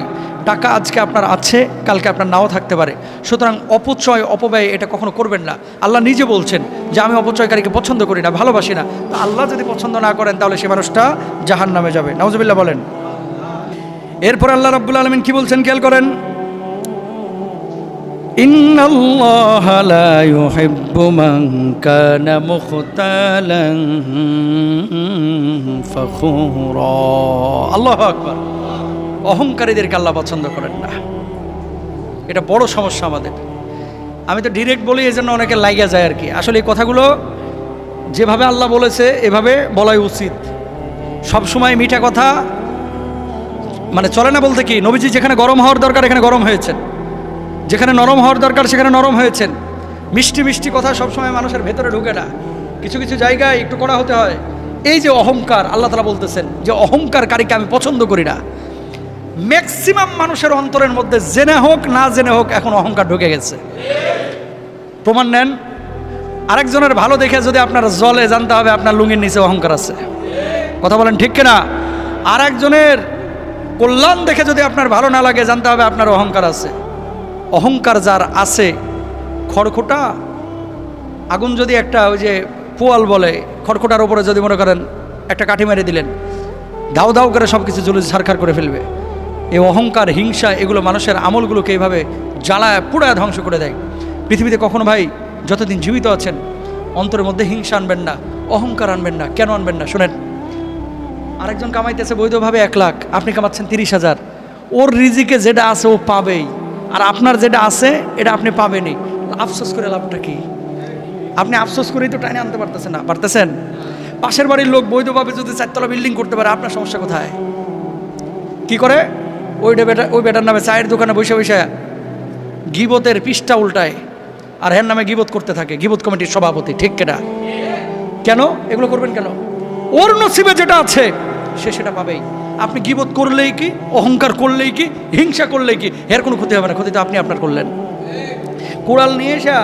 A: টাকা আজকে আপনার আছে, কালকে আপনার নাও থাকতে পারে, সুতরাং অপচয় অপব্যয় এটা কখনো করবেন না। আল্লাহ নিজে বলছেন যে আমি অপচয়কারীকে পছন্দ করি না, ভালোবাসি না। তো আল্লাহ যদি পছন্দ না করেন তাহলে সে মানুষটা জাহান্নামে যাবে। নাউজুবিল্লাহ বলেন। এরপর আল্লাহ রাব্বুল আলামিন কি বলছেন খেয়াল করেন, ইন্নাল্লাহা লা ইউহিব্বু মান কানা মুখতালান ফাখুরা। আল্লাহু আকবার। অহংকারীদেরকে আল্লাহ পছন্দ করেন না। এটা বড় সমস্যা আমাদের। আমি তো ডিরেক্ট বলি, এই জন্য অনেকে লাইগা যায় আর কি। আসলে এই কথাগুলো যেভাবে আল্লাহ বলেছে এভাবে বলাই উচিত। সবসময় মিঠা কথা মানে চলে না। বলতে কি, নবীজি যেখানে গরম হওয়ার দরকার এখানে গরম হয়েছেন, যেখানে নরম হওয়ার দরকার সেখানে নরম হয়েছেন। মিষ্টি মিষ্টি কথা সবসময় মানুষের ভেতরে ঢুকে না, কিছু কিছু জায়গায় একটু কড়া হতে হয়। এই যে অহংকার, আল্লাহ তাআলা বলতেছেন যে অহংকারকারীকে আমি পছন্দ করি না। ম্যাক্সিমাম মানুষের অন্তরের মধ্যে জেনে হোক না জেনে হোক এখন অহংকার ঢুকে গেছে। প্রমাণ নেন। আরেকজনের ভালো দেখে যদি আপনার জলে, জানতে হবে আপনার লুঙ্গির নিচে অহংকার আছে। কথা বলেন ঠিক কিনা? আরেকজনের কল্যাণ দেখে যদি আপনার ভালো না লাগে, জানতে হবে আপনার অহংকার আছে। অহংকার যার আছে, খড়খোটা আগুন যদি একটা ওই যে পোয়াল বলে, খড়খোটার উপরে যদি মনে করেন একটা কাঠি মেরে দিলেন, দাউ দাউ করে সব কিছু জ্বলে ছারখার করে ফেলবে। এই অহংকার, হিংসা এগুলো মানুষের আমলগুলোকে এইভাবে জ্বালায় পুড়ায় ধ্বংস করে দেয়। পৃথিবীতে কখনো ভাই যতদিন জীবিত আছেন অন্তরের মধ্যে হিংসা আনবেন না, অহংকার আনবেন না। কেন আনবেন না? শোনেন, আরেকজন কামাইতেছে বৈধভাবে 1 লাখ, আপনি কামাচ্ছেন 30,000। ওর রিজিকে যেটা আছে ও পাবেই, আর আপনার যেটা আছে এটা আপনি পাবেনই। আফসোস করে লাভটা কি? আপনি আফসোস করেই তো টাইনে আনতে পারতেছেন না। পারতেছেন? পাশের বাড়ির লোক বৈধভাবে যদি 4 তলা বিল্ডিং করতে পারে, আপনার সমস্যা কোথায়? কি করে? ওই বেটার নামে চায়ের দোকানে বসে বসে গিবতের পৃষ্ঠা উল্টায়, আর এর নামে গিবত করতে থাকে, গিবত কমিটির সভাপতি। ঠিক কেনা? কেন এগুলো করবেন কেন? ওর নসিবে যেটা আছে সে সেটা পাবেই। আপনি গিবত করলেই কি, অহংকার করলেই কি, হিংসা করলেই কি, এর কোনো ক্ষতি হবে না। ক্ষতি তো আপনি আপনার করলেন। কুড়াল নিয়ে এসে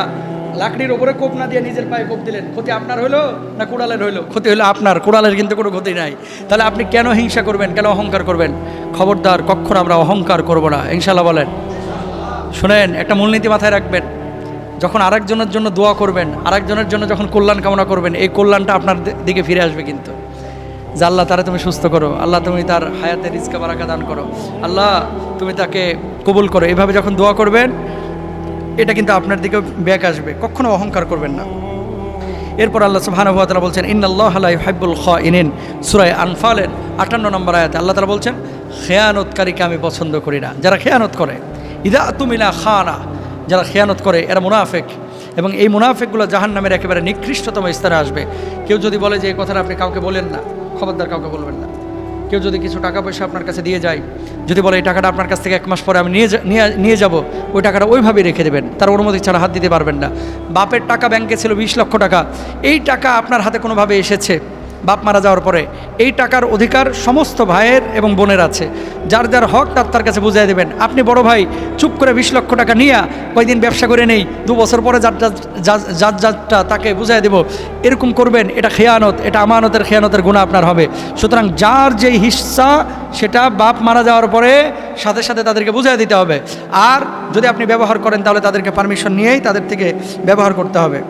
A: লাকড়ির ওপরে কোপ না দিয়ে নিজের পায়ে কোপ দিলেন, ক্ষতি আপনার হইলো না কুড়ালের হইলো? ক্ষতি হইলো আপনার, কুড়ালের কিন্তু কোনো ক্ষতি নাই। তাহলে আপনি কেন হিংসা করবেন, কেন অহংকার করবেন? খবরদার, কখনো আমরা অহংকার করব না, ইনশাল্লাহ বলেন। শুনেন, একটা মূলনীতি মাথায় রাখবেন, যখন আরেকজনের জন্য দোয়া করবেন, আরেকজনের জন্য যখন কল্যাণ কামনা করবেন, এই কল্যাণটা আপনার দিকে ফিরে আসবে কিন্তু। যে আল্লাহ তারা তুমি সুস্থ করো, আল্লাহ তুমি তার হায়াতে রিজকে বারাকা দান করো, আল্লাহ তুমি তাকে কবুল করো, এভাবে যখন দোয়া করবেন এটা কিন্তু আপনার দিকে ব্যাক আসবে। কখনো অহংকার করবেন না। এরপর আল্লাহ সুবহানাহু ওয়া তাআলা বলছেন, ইন্নাল্লাহা লা ইউহিব্বুল খাইনিন। সূরা আনফালের 58 নম্বর আয়াতে আল্লাহ তাআলা বলছেন, খেয়ানতকারীকে আমি পছন্দ করি না। যারা খেয়ানত করে, ইদা তুমিনা খানা, যারা খেয়ানত করে এরা মুনাফিক, এবং এই মুনাফিকগুলো জাহান্নামের একেবারে নিকৃষ্টতম স্তরে আসবে। কেউ যদি বলে যে এই কথাটা আপনি কাউকে বলেন না, খবরদার কাউকে বলবেন না। কেউ যদি কিছু টাকা পয়সা আপনার কাছে দিয়ে যায়, যদি বলে এই টাকাটা আপনার কাছ থেকে 1 মাস পরে আমি নিয়ে যাব, ওই টাকাটা ওইভাবেই রেখে দেবেন, তার অনুমতি ছাড়া হাত দিতে পারবেন না। বাপের টাকা ব্যাংকে ছিল 20 লক্ষ টাকা, এই টাকা আপনার হাতে কোনোভাবে এসেছে বাপ মারা যাওয়ার পরে, এই টাকার অধিকার সমস্ত ভাইয়ের এবং বোনের আছে। যার যার হক তার কাছে বুঝিয়ে দেবেন। আপনি বড় ভাই চুপ করে 20 লক্ষ টাকা নিয়ে কয়েকদিন ব্যবসা করে নেই, 2 বছর পরে যারটা তাকে বুঝিয়ে দেব, এরকম করবেন, এটা খেয়ানত, এটা আমানতের খেয়ানতের গুনাহ আপনার হবে। সুতরাং যার যেই হিস্সা সেটা বাপ মারা যাওয়ার পরে সাথে সাথে তাদেরকে বুঝিয়ে দিতে হবে। আর যদি আপনি ব্যবহার করেন তাহলে তাদেরকে পারমিশন নিয়েই তাদের থেকে ব্যবহার করতে হবে।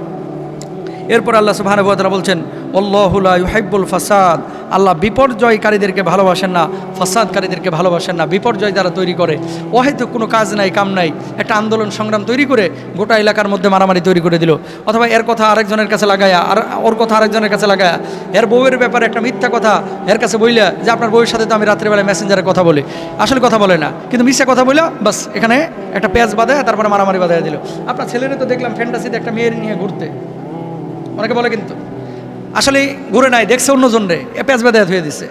A: এরপর আল্লাহ সুবহানাহু ওয়া তাআলা বলছেন, আল্লাহু লা ইউহিব্বুল ফাসাদ, আল্লাহ বিপর্যয়কারীদেরকে ভালোবাসেন না, ফাসাদকারীদেরকে ভালোবাসেন না। বিপর্যয় যারা তৈরি করে, ও হয়তো কোনো কাজ নাই কাম নাই, একটা আন্দোলন সংগ্রাম তৈরি করে গোটা এলাকার মধ্যে মারামারি তৈরি করে দিল, অথবা এর কথা আরেকজনের কাছে লাগায়া, আর ওর কথা আরেকজনের কাছে লাগায়া, এর বউয়ের ব্যাপারে একটা মিথ্যা কথা এর কাছে বইলা যে আপনার বউয়ের সাথে তো আমি রাত্রিবেলায় মেসেঞ্জারে কথা বলি, আসলে কথা বলে না, কিন্তু মিথ্যা কথা বইলা বাস এখানে একটা পেঁয়াজ বাঁধায় তারপরে মারামারি বাঁধায় দিল। আপনার ছেলেরা তো দেখলাম ফ্যান্টাসিতে একটা মেয়ের নিয়ে ঘুরতে, অনেকে বলে কিন্তু আসলে ঘুরে নাই, দেখছে অন্যজন রে, পেঁয়াজ বাঁধায় ধুয়ে দিছে,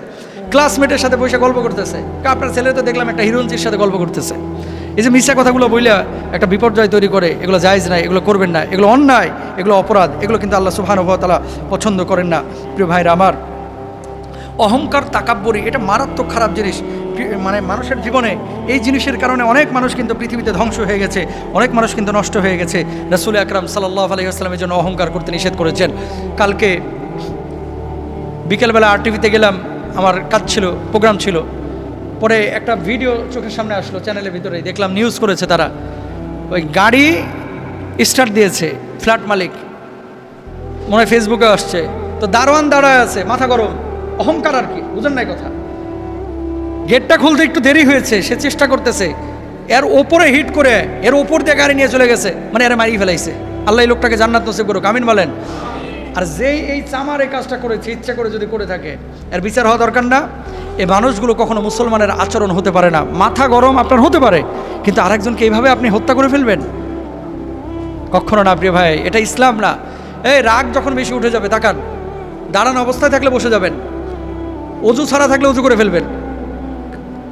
A: ক্লাসমেটের সাথে বসে গল্প করতেছে। আপনার ছেলেরা তো দেখলাম একটা হিরোইনচির সাথে গল্প করতেছে। এই যে মিথ্যা কথাগুলো বইলা একটা বিপর্যয় তৈরি করে, এগুলো জায়েজ নাই, এগুলো করবেন না, এগুলো অন্যায়, এগুলো অপরাধ, এগুলো কিন্তু আল্লাহ সুবহানাহু ওয়া তাআলা পছন্দ করেন না। প্রিয় ভাইরা আমার, অহংকার, তাকাব্বুরি এটা মারাত্মক খারাপ জিনিস। মানে মানুষের জীবনে এই জিনিসের কারণে অনেক মানুষ কিন্তু পৃথিবীতে ধ্বংস হয়ে গেছে, অনেক মানুষ কিন্তু নষ্ট হয়ে গেছে। রাসূল আকরাম সাল্লাল্লাহু আলাইহি ওয়াসাল্লামের জন্য অহংকার করতে নিষেধ করেছেন। কালকে বিকেলবেলা আরটিভিতে গেলাম, আমার কাজ ছিল, প্রোগ্রাম ছিল, পরে একটা ভিডিও চোখের সামনে আসলো চ্যানেলের ভিতরে, দেখলাম নিউজ করেছে তারা, ওই গাড়ি স্টার্ট দিয়েছে ফ্ল্যাট মালিক, মনে হয় ফেসবুকে আসছে, তো দারোয়ান দাঁড়ায় আছে, মাথা গরম, অহংকার আর কি, বুঝেন নাই কথা। গেটটা খুলতে একটু দেরি হয়েছে, সে চেষ্টা করতেছে, এর ওপরে হিট করে এর ওপর দিয়ে গাড়ি নিয়ে চলে গেছে, মানে এর মারিয়ে ফেলাইছে। আল্লাহ এই লোকটাকে জান্নাত নসিব করুক, আমিন বলেন। আর যেই এই চামার এই কাজটা করেছে, ইচ্ছা করে যদি করে থাকে, এর বিচার হওয়া দরকার না? এই মানুষগুলো কখনো মুসলমানের আচরণ হতে পারে না। মাথা গরম আপনার হতে পারে, কিন্তু আরেকজনকে এইভাবে আপনি হত্যা করে ফেলবেন, কখনো না প্রিয় ভাই, এটা ইসলাম না। এই রাগ যখন বেশি উঠে যাবে, তাকান, দাঁড়ানো অবস্থায় থাকলে বসে যাবেন, অজু ছাড়া থাকলে অজু করে ফেলবেন।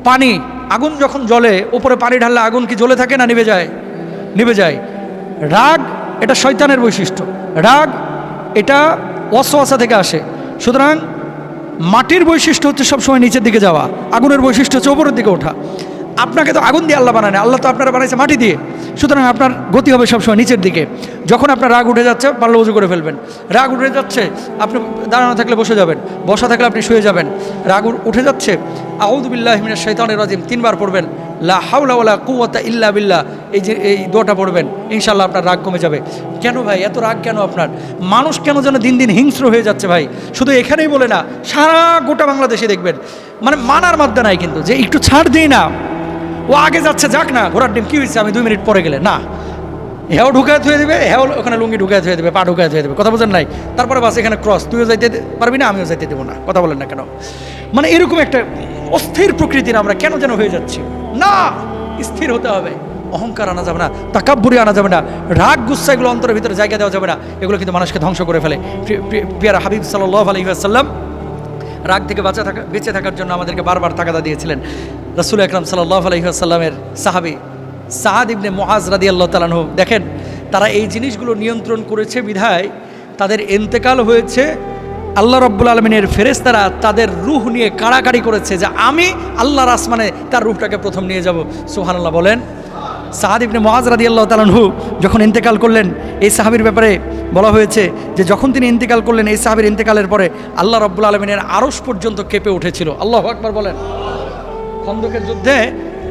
A: পানি, আগুন যখন জ্বলে, উপরে পানি ঢাললে আগুন কি জ্বলে থাকে না নিভে যায়? নিভে যায়। রাগ এটা শয়তানের বৈশিষ্ট্য, রাগ এটা ওয়াসওয়াসা থেকে আসে। সুতরাং মাটির বৈশিষ্ট্য হচ্ছে সবসময় নিচের দিকে যাওয়া, আগুনের বৈশিষ্ট্য হচ্ছে উপরের দিকে ওঠা। আপনাকে তো আগুন দিয়ে আল্লাহ বানায় না, আল্লাহ তো আপনারা বানাইছে মাটি দিয়ে, সুতরাং আপনার গতি হবে সবসময় নিচের দিকে। যখন আপনার রাগ উঠে যাচ্ছে, পারলে উজু করে ফেলবেন। রাগ উঠে যাচ্ছে, আপনি দাঁড়ানো থাকলে বসে যাবেন, বসা থাকলে আপনি শুয়ে যাবেন। রাগ উঠে যাচ্ছে, আউযু বিল্লাহি মিনাশ শাইতানির রাজিম 3 বার পড়বেন, লা হাওলা ওয়ালা কুওয়াতা ইল্লা বিল্লাহ, এই দোয়াটা পড়বেন, ইনশাআল্লাহ আপনার রাগ কমে যাবে। কেন ভাই এত রাগ কেন আপনার? মানুষ কেন যেন দিন দিন হিংস্র হয়ে যাচ্ছে ভাই। শুধু এখানেই বলে না, সারা গোটা বাংলাদেশে দেখবেন, মানে মানার মাধ্যমে নাই কিন্তু, যে একটু ছাড় দিই না, ও আগে যাচ্ছে, যাক না, ঘোড়ার ডিম কী হয়েছে, আমি 2 মিনিট পরে গেলে না, হেও ঢুকায় ধুয়ে দেবে, হেও ওখানে লুঙ্গি ঢুকায় ধুয়ে দেবে, পা ঢুকায় ধুয়ে দেবে, কথা বোঝেন নাই? তারপরে বাস এখানে ক্রস, তুইও যাইতে পারবি না, আমিও যাইতে দেবো না, কথা বলেন না কেন? মানে এরকম একটা অস্থির প্রকৃতির আমরা কেন যেন হয়ে যাচ্ছি। না, স্থির হতে হবে, অহংকার আনা যাবে না, তাকাব্বুরি আনা যাবে না, রাগ গুচ্ছা এগুলো অন্তরের ভিতরে জায়গা দেওয়া যাবে না, এগুলো কিন্তু মানুষকে ধ্বংস করে ফেলে। প্রিয় হাবিব সাল্লাল্লাহু আলাইহি ওয়াসাল্লাম রাগ থেকে বেঁচে থাকার জন্য আমাদেরকে বারবার তাগাদা দিয়েছিলেন। রাসূল আকরাম সাল্লাল্লাহু আলাইহি ওয়াসাল্লামের সাহাবী সাআদ ইবনে মুআজ রাদিয়াল্লাহু তাআলা আনহু, দেখেন তারা এই জিনিসগুলো নিয়ন্ত্রণ করেছে বিধায় তাদের ইন্তেকাল হয়েছে। আল্লাহ রাব্বুল আলামিনের ফেরেশতারা তাদের রূহ নিয়ে কাড়াকাড়ি করেছে যে আমি আল্লাহর আসমানে তার রূহটাকে প্রথম নিয়ে যাব। সুবহানাল্লাহ বলেন। সাআদ ইবনে মুআজ রাদিয়াল্লাহু তাআলা আনহু যখন ইন্তেকাল করলেন, এই সাহাবীর ব্যাপারে বলা হয়েছে যে যখন তিনি ইন্তেকাল করলেন, এই সাহাবীর ইন্তেকালের পরে আল্লাহ রাব্বুল আলামিনের আরশ পর্যন্ত কেঁপে উঠেছিল। আল্লাহু আকবার বলেন। খন্দকের যুদ্ধে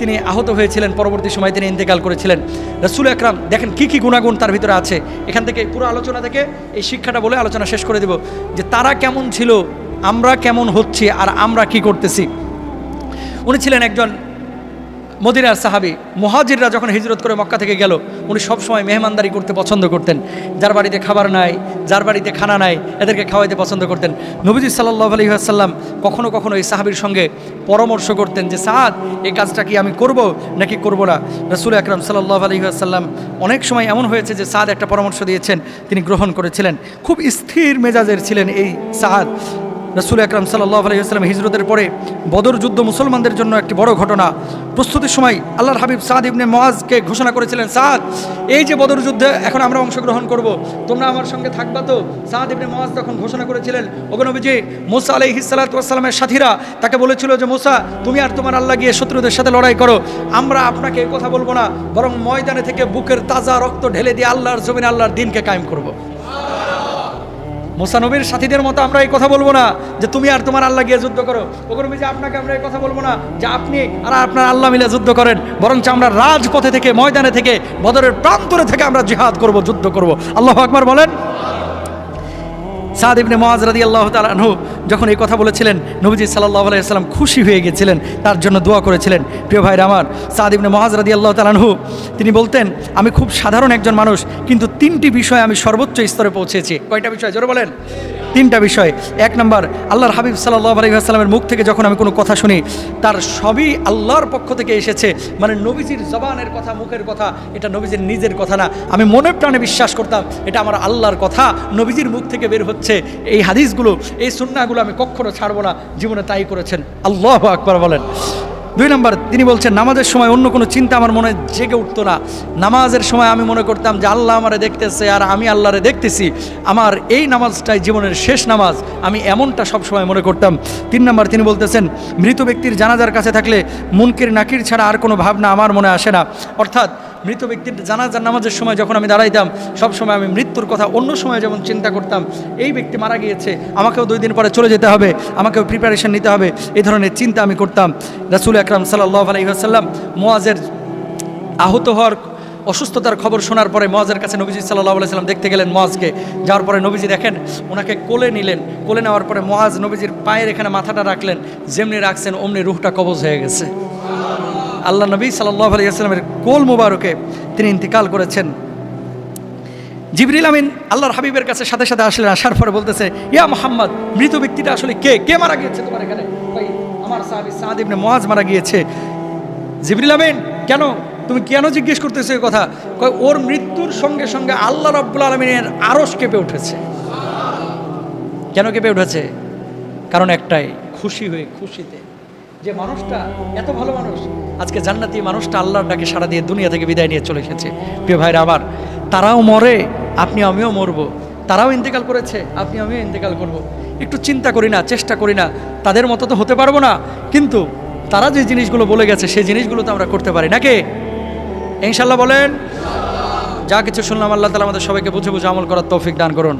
A: তিনি আহত হয়েছিলেন, পরবর্তী সময় তিনি ইন্তেকাল করেছিলেন। রাসূল আকরাম দেখেন কি কি গুণাগুণ তার ভিতরে আছে। এখান থেকে পুরো আলোচনা থেকে এই শিক্ষাটা বলে আলোচনা শেষ করে দেব যে তারা কেমন ছিল, আমরা কেমন হচ্ছি, আর আমরা কি করতেছি। উনি ছিলেন একজন মদিনার সাহাবী। মুহাজিররা যখন হিজরত করে মক্কা থেকে গেল, উনি সবসময় মেহমানদারি করতে পছন্দ করতেন। যার বাড়িতে খাবার নাই, যার বাড়িতে খানা নাই, এদেরকে খাওয়াইতে পছন্দ করতেন। নবীজি সাল্লাল্লাহু আলাইহি ওয়াসাল্লাম কখনো কখনো এই সাহাবীর সঙ্গে পরামর্শ করতেন যে সাদ, এই কাজটা কি আমি করব নাকি করব না। রাসূল আকরাম সাল্লাল্লাহু আলাইহি ওয়াসাল্লাম অনেক সময় এমন হয়েছে যে সাদ একটা পরামর্শ দিয়েছেন, তিনি গ্রহণ করেছিলেন। খুব স্থির মেজাজের ছিলেন এই সাদ। রাসূল আকরাম সাল্লাল্লাহু আলাইহি ওয়াসাল্লাম হিজরতের পরে বদর যুদ্ধ মুসলমানদের জন্য একটি বড় ঘটনা। প্রস্তুতির সময় আল্লাহর হাবিব সাদ ইবনে মুআজকে ঘোষণা করেছিলেন, সাদ, এই যে বদর যুদ্ধে এখন আমরা অংশগ্রহণ করব, তোমরা আমার সঙ্গে থাকবা তো? সাদ ইবনে মুআজ তখন ঘোষণা করেছিলেন, ওগো নবীজি, মুসা আলাইহিস সালাতু ওয়াস সালামের সাথীরা তাকে বলেছিল যে মুসা, তুমি আর তোমার আল্লাহ গিয়ে শত্রুদের সাথে লড়াই করো, আমরা আপনাকে এই কথা বলবো না, বরং ময়দানে থেকে বুকের তাজা রক্ত ঢেলে দিয়ে আল্লাহর জমিনে আল্লাহর দ্বীনকে কায়েম করব। মুসা নবীর সাথীদের মতো আমরা এই কথা বলবো না যে তুমি আর তোমার আল্লাহ গিয়ে যুদ্ধ করো, ওগো নবীজি, আপনাকে আমরা এই কথা বলবো না যে আপনি আর আপনার আল্লাহ মিলে যুদ্ধ করেন, বরঞ্চ আমরা রাজপথে থেকে, ময়দানে থেকে, বদরের প্রান্তরে থেকে আমরা জিহাদ করব, যুদ্ধ করব। আল্লাহু আকবার বলেন। সাদ ইবনে মুআজ রাদিয়াল্লাহু তাআলা আনহু যখন এই কথা বলেছিলেন, নবীজি সাল্লাল্লাহু আলাইহি ওয়াসাল্লাম খুশি হয়ে গিয়েছিলেন, তার জন্য দোয়া করেছিলেন। প্রিয় ভাইরা আমার, সাদ ইবনে মুআজ রাদিয়াল্লাহু তাআলা আনহু তিনি বলতেন, আমি খুব সাধারণ একজন মানুষ, কিন্তু 3টি বিষয়ে আমি সর্বোচ্চ স্তরে পৌঁছেছি। কয়টা বিষয় জোরে বলেন? 3টা বিষয়। 1 নম্বর, আল্লাহর হাবিব সাল্লাল্লাহু আলাইহি ওয়াসাল্লামের মুখ থেকে যখন আমি কোনো কথা শুনি, তার সবই আল্লাহর পক্ষ থেকে এসেছে, মানে নবীজির জবানের কথা, মুখের কথা, এটা নবীজির নিজের কথা না। আমি মনে প্রাণে বিশ্বাস করতাম এটা আমার আল্লাহর কথা, নবীজির মুখ থেকে বের হচ্ছে। এই হাদিসগুলো, এই সুন্নাহগুলো আমি কখনো ছাড়বো না। জীবনে তাই করেছেন। আল্লাহু আকবার বলেন। 2 নম্বর, তিনি বলছেন, নামাজের সময় অন্য কোনো চিন্তা আমার মনে জেগে উঠতো না। নামাজের সময় আমি মনে করতাম যে আল্লাহ আমারে দেখতেছে আর আমি আল্লাহরে দেখতেছি, আমার এই নামাজটাই জীবনের শেষ নামাজ, আমি এমনটা সবসময় মনে করতাম। 3 নম্বর, তিনি বলতেছেন, মৃত ব্যক্তির জানাজার কাছে থাকলে মুনকির নাকির ছাড়া আর কোনো ভাবনা আমার মনে আসে না। অর্থাৎ মৃত ব্যক্তির জানাজার নামাজের সময় যখন আমি দাঁড়াইতাম, সবসময় আমি মৃত্যুর কথা অন্য সময় যেমন চিন্তা করতাম, এই ব্যক্তি মারা গিয়েছে, আমাকেও 2 দিন পরে চলে যেতে হবে, আমাকেও প্রিপারেশন নিতে হবে, এই ধরনের চিন্তা আমি করতাম। রাসূল আকরাম সাল্লাল্লাহু আলাইহি ওয়াসাল্লাম মুআজের আহত হওয়ার, অসুস্থতার খবর শোনার পরে মুআজের কাছে নবীজি সাল্লাল্লাহু আলাইহি ওয়াসাল্লাম দেখতে গেলেন মুআজকে। যাওয়ার পরে নবীজি দেখেন ওনাকে কোলে নিলেন। কোলে নেওয়ার পরে মুআজ নবীজির পায়ের এখানে মাথাটা রাখলেন, যেমনি রাখছেন অমনি রূহটা কবজ হয়ে গেছে। আল্লাহ নবী সাল্লাল্লাহু আলাইহি ওয়াসাল্লামের কোল মুবারকে তিনি ইন্তিকাল করেছেন। জিবরিল আমিন আল্লাহর হাবিবের কাছে সাথে সাথে আসলেন। আসার পরে বলতেছে, ইয়া মুহাম্মদ, মৃত ব্যক্তিটা আসলে কে? কে মারা গিয়েছে তোমার এখানে? ভাই, আমার সাহাবী সাদ ইবনে মুআজ মারা গিয়েছে। জিবরিল আমিন, কেন? তুমি কেন জিজ্ঞেস করতেছো এই কথা? কয়, ওর মৃত্যুর সঙ্গে সঙ্গে আল্লাহ রাব্বুল আলামিনের আরশ কেঁপে উঠেছে। কেন কেঁপে উঠেছে? কারণ একটাই, খুশি হয়ে, খুশিতে যে মানুষটা এত ভালো মানুষ, আজকে জান্নাতি মানুষটা আল্লাহর ডাকে সাড়া দিয়ে দুনিয়া থেকে বিদায় নিয়ে চলে এসেছে। প্রিয় ভাইরা আমার, তারাও মরে, আপনি আমিও মরবো। তারাও ইন্তেকাল করেছে, আপনি আমিও ইন্তেকাল করব। একটু চিন্তা করি না, চেষ্টা করি না, তাদের মতো তো হতে পারবো না, কিন্তু তারা যে জিনিসগুলো বলে গেছে সেই জিনিসগুলো তো আমরা করতে পারি নাকি? ইনশাল্লাহ বলেন। যা কিছু শুনলাম আল্লাহ তাআলা আমাদের সবাইকে বুঝে বুঝে আমল করার তৌফিক দান করুন।